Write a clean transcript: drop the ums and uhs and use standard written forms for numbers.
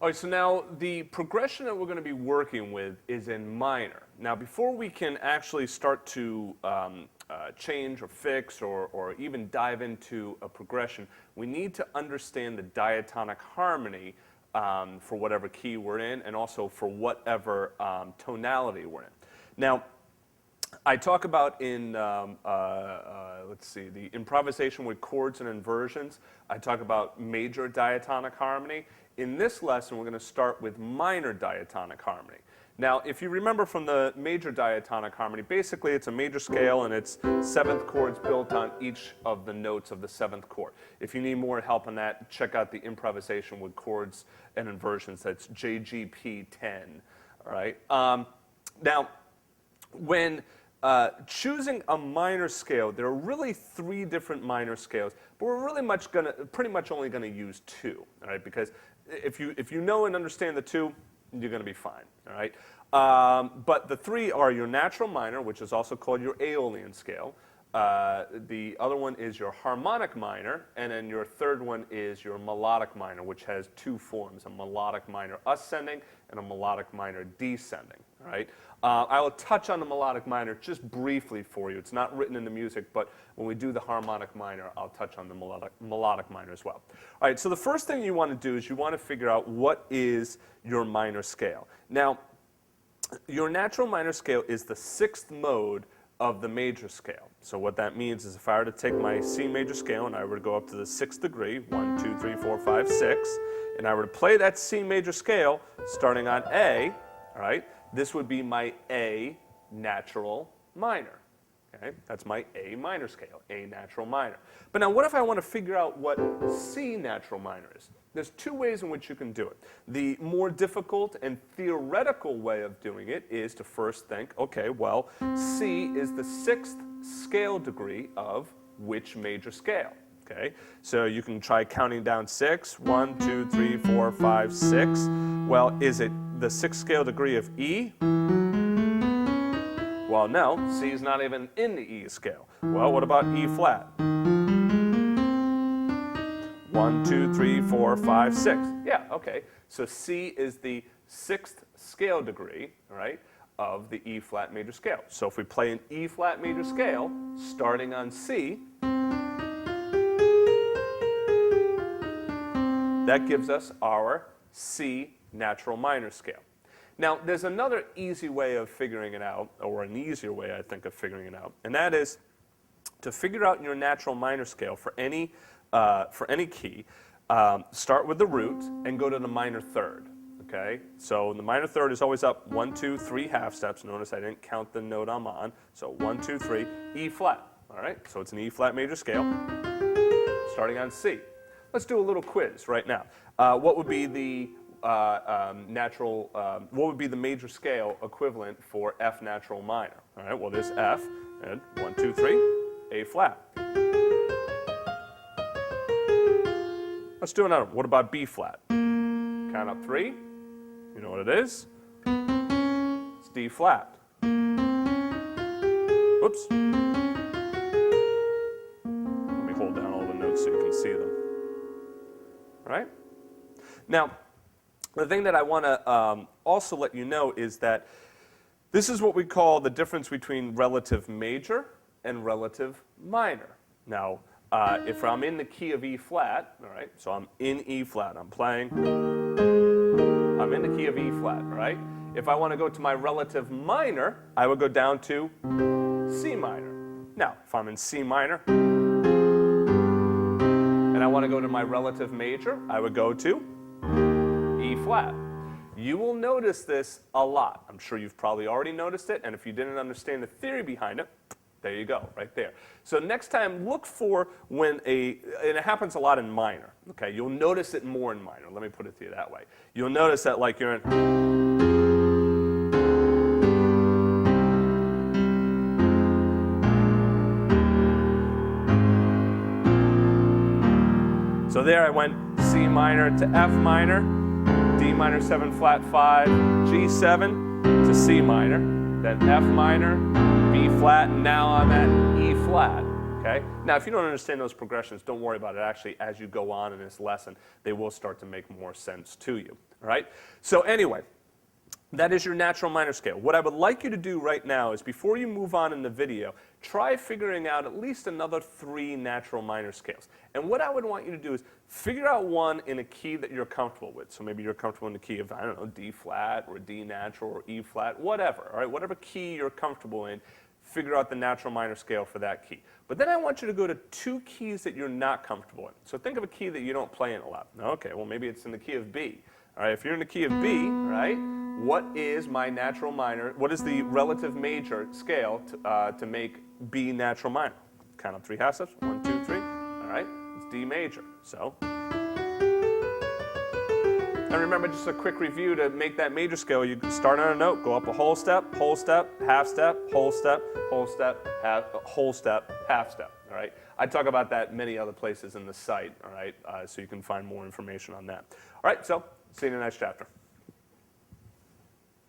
All right, so now the progression that we're going to be working with is in minor. Now, before we can actually start to change or fix or even dive into a progression, we need to understand the diatonic harmony for whatever key we're in and also for whatever tonality we're in. Now, I talk about in, let's see, the improvisation with chords and inversions, I talk about major diatonic harmony. In this lesson, we're going to start with minor diatonic harmony. Now, if you remember from the major diatonic harmony, basically it's a major scale and it's seventh chords built on each of the notes of the seventh chord. If you need more help on that, check out the improvisation with chords and inversions. That's JGP 10. All right. Now, when choosing a minor scale, there are really three different minor scales, but we're really pretty much only going to use two, all right? Because if you know and understand the two, you're going to be fine, all right? But the three are your natural minor, which is also called your Aeolian scale. The other one is your harmonic minor, and then your third one is your melodic minor, which has two forms, a melodic minor ascending and a melodic minor descending, all right? I will touch on the melodic minor just briefly for you. It's not written in the music, but when we do the harmonic minor, I'll touch on the melodic minor as well. All right, so the first thing you want to do is you want to figure out what is your minor scale. Now, your natural minor scale is the sixth mode of the major scale. So what that means is if I were to take my C major scale and I were to go up to the sixth degree, 1, 2, 3, 4, 5, 6, and I were to play that C major scale starting on A, all right, this would be my A natural minor. Okay? That's my A minor scale, A natural minor. But now what if I want to figure out what C natural minor is? There's two ways in which you can do it. The more difficult and theoretical way of doing it is to first think, okay, well, C is the sixth scale degree of which major scale? Okay, so you can try counting down 6, 1, 2, 3, 4, 5, 6. Well, is it the sixth scale degree of E? Well, no, C is not even in the E scale. Well, what about E flat? 1, 2, 3, 4, 5, 6. Yeah, okay. So C is the sixth scale degree, right, of the E flat major scale. So if we play an E flat major scale starting on C, that gives us our C natural minor scale. Now, there's another easy way of figuring it out, or an easier way, I think, of figuring it out, and that is to figure out your natural minor scale for any key. Start with the root and go to the minor third. Okay, so the minor third is always up 1, 2, 3 half steps. Notice I didn't count the note I'm on. So 1, 2, 3, E flat. All right, so it's an E flat major scale starting on C. Let's do a little quiz right now. What would be the what would be the major scale equivalent for F natural minor? All right, well, there's F, and 1, 2, 3, A flat. Let's do another one. What about B flat? Count up 3. You know what it is? It's D flat. Oops. Let me hold down all the notes so you can see them. All right? Now, the thing that I want to also let you know is that this is what we call the difference between relative major and relative minor. Now, if I'm in the key of E flat, all right, so I'm in E flat, I'm playing, I'm in the key of E flat, all right? If I want to go to my relative minor, I would go down to C minor. Now, if I'm in C minor, and I want to go to my relative major, I would go to E flat. You will notice this a lot. I'm sure you've probably already noticed it, and if you didn't understand the theory behind it, there you go, right there. So next time, look for when and it happens a lot in minor, okay? You'll notice it more in minor. Let me put it to you that way. You'll notice that like you're in. So there I went C minor to F minor, D minor 7 flat 5, G7 to C minor, then F minor, B flat, and now I'm at E flat. Okay? Now, if you don't understand those progressions, don't worry about it. Actually, as you go on in this lesson, they will start to make more sense to you. All right? So anyway, that is your natural minor scale. What I would like you to do right now is, before you move on in the video, try figuring out at least another 3 natural minor scales. And what I would want you to do is figure out one in a key that you're comfortable with. So maybe you're comfortable in the key of, I don't know, D flat or D natural or E flat, whatever. All right? Whatever key you're comfortable in, figure out the natural minor scale for that key. But then I want you to go to 2 keys that you're not comfortable in. So think of a key that you don't play in a lot. Okay, well, maybe it's in the key of B. All right, if you're in the key of B, right, what is my natural minor, what is the relative major scale to make B natural minor? Count up 3 half steps. 1, 2, 3. All right, it's D major. So, and remember, just a quick review, to make that major scale, you start on a note, go up a whole step, half step, whole step, whole step, whole step, half step. All right, I talk about that many other places in the site. All right, so you can find more information on that. All right, so see you in the next chapter.